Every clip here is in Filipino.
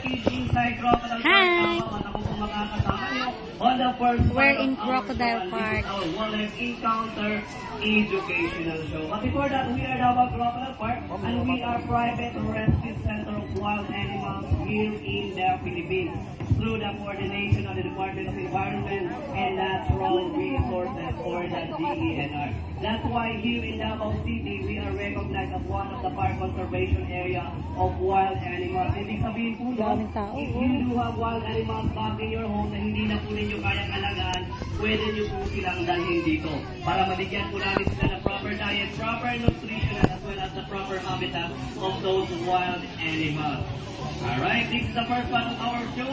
Kids inside Crocodile Park. At ako po makakasama niyo on the first We're in Crocodile Park. Our Wildlife Encounter Educational Show. But before that, we are now at Crocodile Park and we are private rescue center of wild animals here in the Philippines through the coordination of the Department of Environment and Natural Resources or the DENR. That's why here in Davao City, we are recognized as one of the park conservation area of wild animals. Ibig sabihin po yun, if you do have wild animals back in your home na hindi na po ninyo kayang alagaan, pwede nyo po silang dalhin dito para mabigyan po namin sila ng proper diet, proper nutrition, as well as the proper habitat of those wild animals. Alright, this is the first part of our show,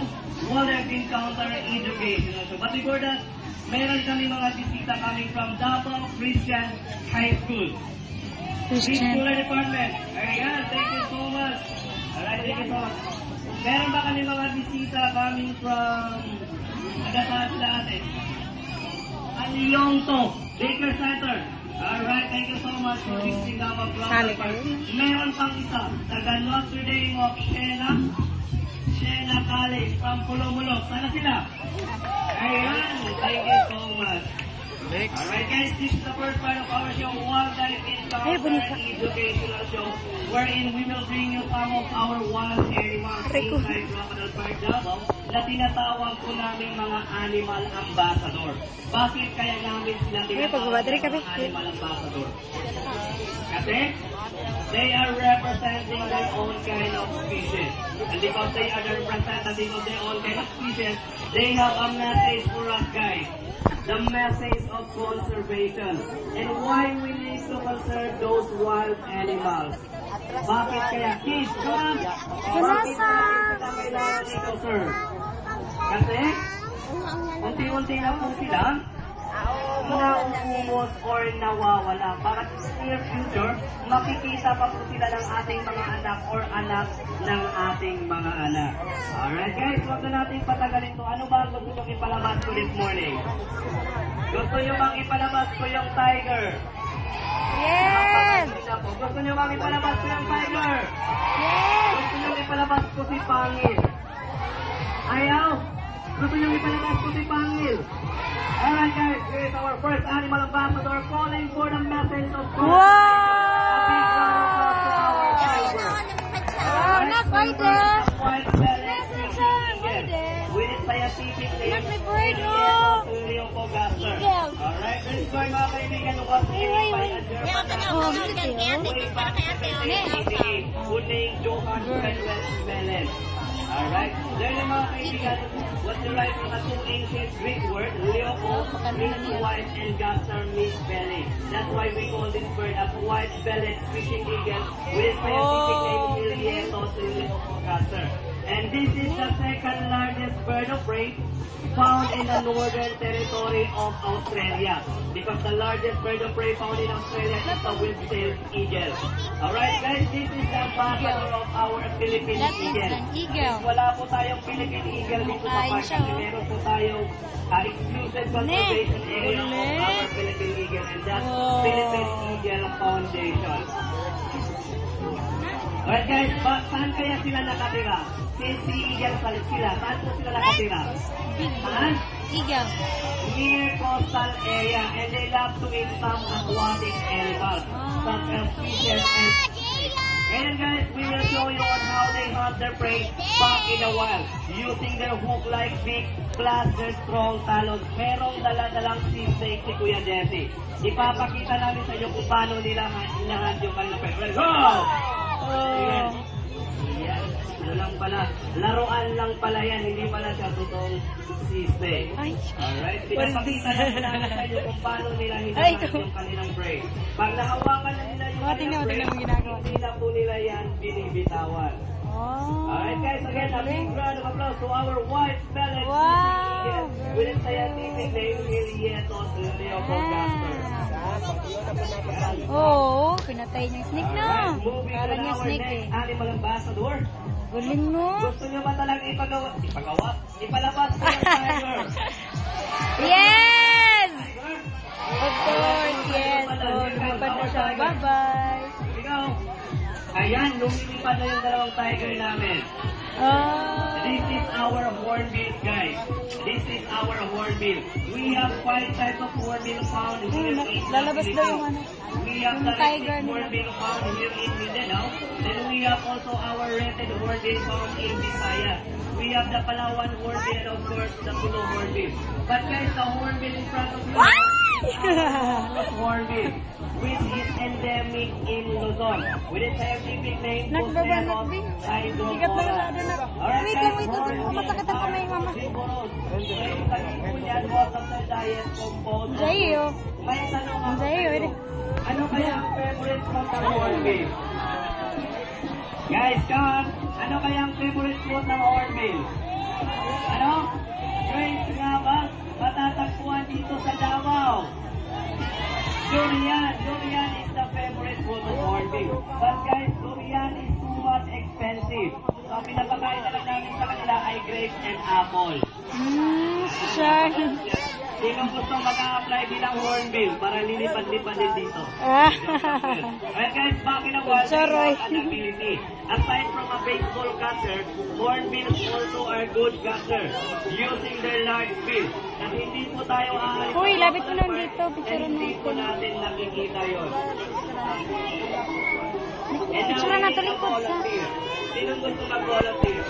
Wildlife Encounter Educational Show. But before that, meron kami mga bisita coming from Davao Christian High School. Preschool Department. Ayan, thank you so much. Alright, thank you so much. Meron ba kami mga bisita coming from nagasaan sila atin? Aliyongto, Baker Center. Alright, thank you so much for visiting our Crocodile Park. Meron pang isa, taga Notre Dame of Siena College from Pulomulok. Sana sila? Ayan, thank you so much. Alright guys, this is the first part of our show, Wildlife Encounter Educational Show, wherein we will bring you some of our wild animals inside Crocodile Park Davao na tinatawag po namin mga animal ambassador. Bakit kaya namin sila tinatawag mga animal ambassador? Kasi they are representing their own kind of species. And because they are the representative of their own kind of species, they have a message for us guys. The message of conservation and why we need to conserve those wild animals. Bakit kaya? Kids, come! Bakit kita kailangan i-conserve? Kasi, unti-unti na po sila nauumos or nawawala. Para sa near future, makikita pa po sila ng ating mga anak or anak ng ating mga anak. Alright guys, huwag na natin patagalin to. Ano ba ang gusto nyo ipalabas ko this morning? Gusto nyo bang ipalabas ko yung tiger? Yes! Gusto nyo bang ipalabas ko yung tiger? Yes! Gusto nyo ipalabas ko si Pangil? Ayaw? Gusto nyo ipalabas ko si Pangil? Alright guys, here is our first animal ambassador calling for the message of God. Wow! Wow, not right there. With its scientific name, Leopogaster. Alright, this is going mga kaibigan was named by a German who named Johann Friedrich Mellen. Alright, there yung mga kaibigan was derived from a two ancient Greek word, Leopold means white and Gaster means belly. That's why we call this bird as white-bellied fishing eagle with its scientific name Ilietos Leopogaster. And this is the second largest bird of prey found in the northern territory of Australia. Because the largest bird of prey found in Australia is the whip-tailed eagle. Alright guys, this is the ambassador of our Philippine eagle. Wala po tayong Philippine eagle dito sa park kasi meron po tayong exclusive conservation area of our Philippine eagle and that's Philippine Eagle Foundation. Alright guys, saan kaya sila nakatira? Si Eagle sila. Saan po sila nakatira? Eagle. Near coastal area and they love to eat some aquatic animals such as fishes and guys, we will show you on how they hunt their prey back in the wild using their hook-like beak plus their strong talons. Merong dala-dalang sea snake si Kuya Jesse. Ipapakita namin sa inyo kung paano nila hinahunt yung kanilang prey. Go! Yan. Ano lang pala, laruan lang pala yan, hindi pala siya totoong sea-snake. Alright, pinapakita namin sa inyo kung paano nila hinahunt yung kanilang prey. Pag nahawakan na nila yung kanilang prey, hindi na po nila yan binibitawan. Alright guys, again, a big round of applause to our white-bellied eagle with its scientific name, Ilietos Leopogaster. Oo, pinatay niya yung snake na. Kala niya snake eh. Animal ambassador. Galing mo. Gusto niyo ba talaga ipalabas ko yung tiger? Yes! Of course, yes. So, lumipad na siya. Bye-bye. Ikaw. Ayan, lumilipad na yung dalawang tiger namin. This is our hornbill, guys. This is our hornbill. We have 5 types of hornbill found here in the Lalabas daw yung ano. Philippines. We have the tiger red hornbill found here in Mindanao. Then we have also our red hornbill found in Visayas. We have the Palawan hornbill and of course the Sulu hornbill. But guys, the hornbill in front of you is our hornbill, which is endemic in Luzon. With its scientific name, Nagbabanat din. Bigat na masyado na. Wait lang, wait lang. Masakit ang kamay, mama. Jayo. May tanong ako Jayo, sa'yo. Ano kaya ang favorite fruit ng hornbill? Guys, come! Ano kaya ang favorite fruit ng hornbill? Ano? Grapes nga ba? Matatagpuan dito sa Davao. Durian. Durian is the favorite fruit of hornbill. But guys, durian is too much expensive. So, ang pinapakain na lang namin sa kanila ay grapes and apple. Sure. Sino gusto mag-a-apply bilang hornbill para lilipad-lipad din dito? Alright guys, back in a while, an ability. Aside from a baseball catcher, hornbills also are good catcher using their large bill. At hindi po tayo aalis. Uy, labit mo lang dito. Picture Hindi po natin nakikita yun. Picture na natin likod sa... Sino gusto mag-volunteer?